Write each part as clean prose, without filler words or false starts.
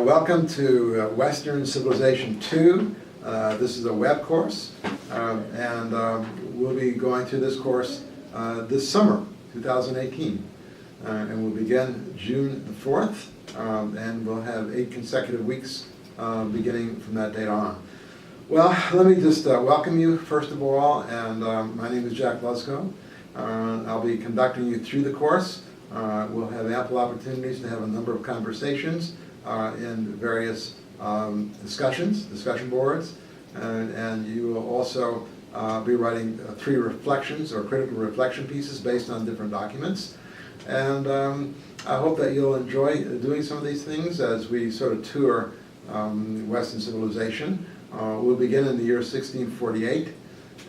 Welcome to Western Civilization 2. This is a web course, and we'll be going through this course this summer, 2018. And we'll begin June the 4th, and we'll have 8 consecutive weeks beginning from that date on. Well, let me just welcome you first of all, and my name is Jack Lusko. I'll be conducting you through the course. We'll have ample opportunities to have a number of conversations in various discussion boards, and you will also be writing 3 reflections or critical reflection pieces based on different documents. And I hope that you'll enjoy doing some of these things as we sort of tour Western civilization. We'll begin in the year 1648,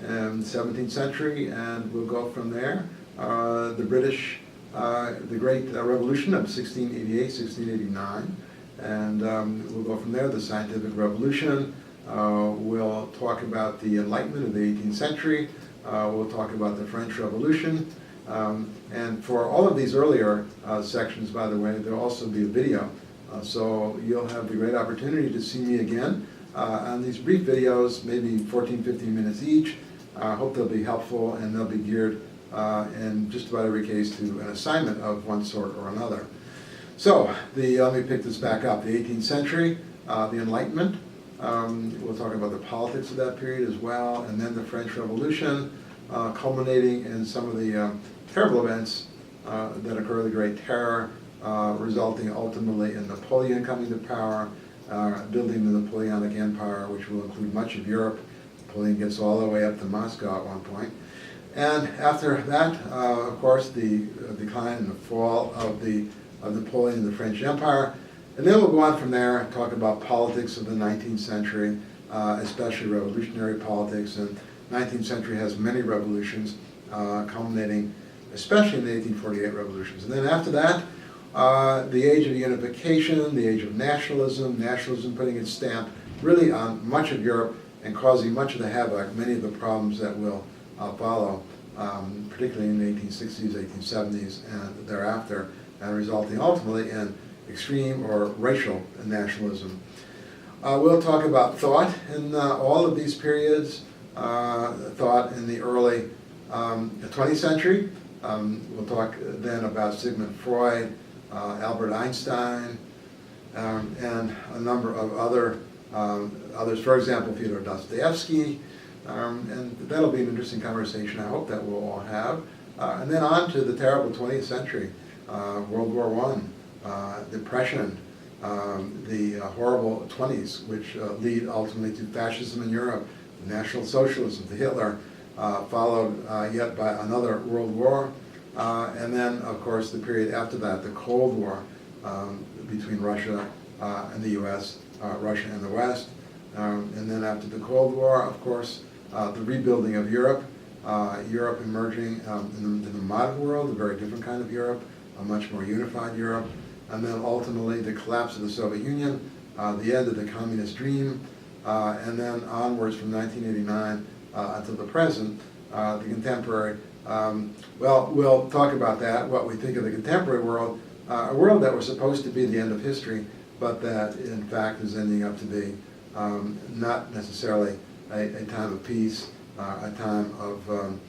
17th century, and we'll go from there. The British, the Great Revolution of 1688, 1689, and we'll go from there. The Scientific Revolution. We'll talk about the Enlightenment of the 18th century. We'll talk about the French Revolution. And for all of these earlier sections, by the way, there'll also be a video. So you'll have the great opportunity to see me again on these brief videos, maybe 14, 15 minutes each. I hope they'll be helpful, and they'll be geared in just about every case to an assignment of one sort or another. So let me pick this back up. The 18th century, the Enlightenment. We'll talk about the politics of that period as well, and then the French Revolution, culminating in some of the terrible events that occurred, the Great Terror, resulting ultimately in Napoleon coming to power, building the Napoleonic Empire, which will include much of Europe. Napoleon gets all the way up to Moscow at one point. And after that, of course, the decline and the fall of Napoleon and the French Empire. And then we'll go on from there and talk about politics of the 19th century, especially revolutionary politics. And 19th century has many revolutions, culminating especially in the 1848 revolutions. And then after that, the age of unification, the age of nationalism putting its stamp really on much of Europe and causing much of the havoc, many of the problems that will follow, particularly in the 1860s, 1870s, and thereafter, and resulting ultimately in extreme or racial nationalism. We'll talk about thought in all of these periods, thought in the early 20th century. We'll talk then about Sigmund Freud, Albert Einstein, and a number of others, for example, Fyodor Dostoevsky, and that'll be an interesting conversation I hope that we'll all have. And then on to the terrible 20th century, World War I, Depression, the horrible 20s, which lead ultimately to fascism in Europe, National Socialism, to Hitler, followed yet by another World War, and then, of course, the period after that, the Cold War between Russia and the U.S., Russia and the West, and then after the Cold War, of course, the rebuilding of Europe, Europe emerging in the modern world, a very different kind of Europe, a much more unified Europe, and then ultimately the collapse of the Soviet Union, the end of the communist dream, and then onwards from 1989 until the present, the contemporary. Well, we'll talk about that, what we think of the contemporary world, a world that was supposed to be the end of history, but that in fact is ending up to be not necessarily a time of peace, a time of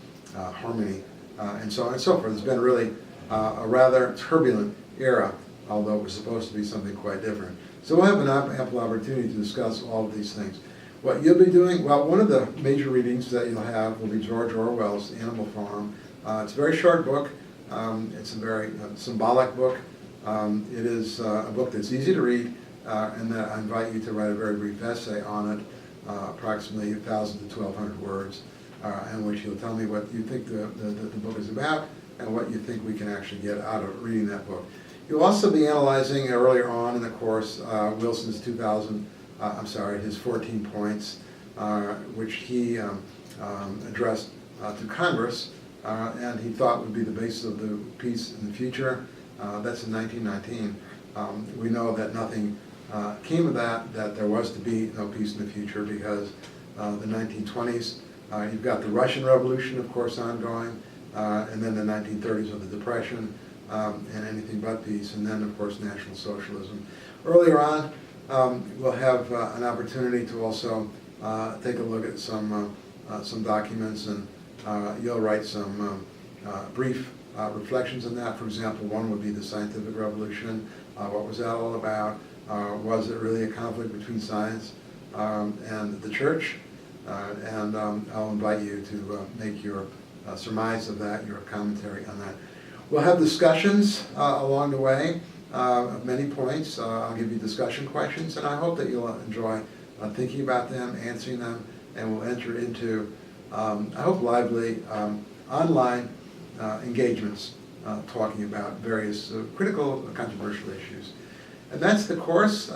harmony, and so on and so forth. It's been really a rather turbulent era, although it was supposed to be something quite different. So we'll have an ample opportunity to discuss all of these things. What you'll be doing, well, one of the major readings that you'll have will be George Orwell's Animal Farm. It's a very short book. It's a very symbolic book. It is a book that's easy to read, and that I invite you to write a very brief essay on it, approximately 1,000 to 1,200 words, in which you'll tell me what you think the book is about and what you think we can actually get out of reading that book. You'll also be analyzing earlier on in the course Wilson's his 14 points, which he addressed to Congress, and he thought would be the basis of the peace in the future. That's in 1919. We know that nothing came of that there was to be no peace in the future because the 1920s, you've got the Russian Revolution, of course, ongoing, and then the 1930s with the Depression, and anything but peace, and then, of course, National Socialism. Earlier on, we'll have an opportunity to also take a look at some documents, and you'll write some brief reflections on that. For example, one would be the scientific revolution. What was that all about? Was it really a conflict between science and the church? And I'll invite you to make your surmise of that, your commentary on that. We'll have discussions along the way of many points. I'll give you discussion questions, and I hope that you'll enjoy thinking about them, answering them, and we'll enter into, I hope, lively online engagements talking about various critical, controversial issues. And that's the course.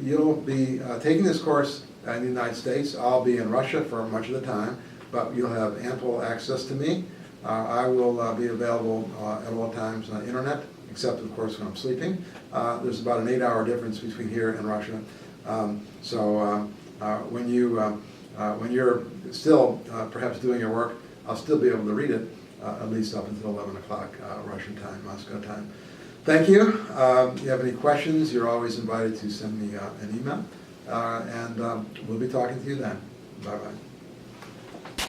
You'll be taking this course in the United States. I'll be in Russia for much of the time, but you'll have ample access to me. I will be available at all times on the internet, except of course when I'm sleeping. There's about an 8-hour difference between here and Russia. So when you're still perhaps doing your work, I'll still be able to read it at least up until 11 o'clock Russian time, Moscow time. Thank you. If you have any questions, you're always invited to send me an email, and we'll be talking to you then. Bye-bye.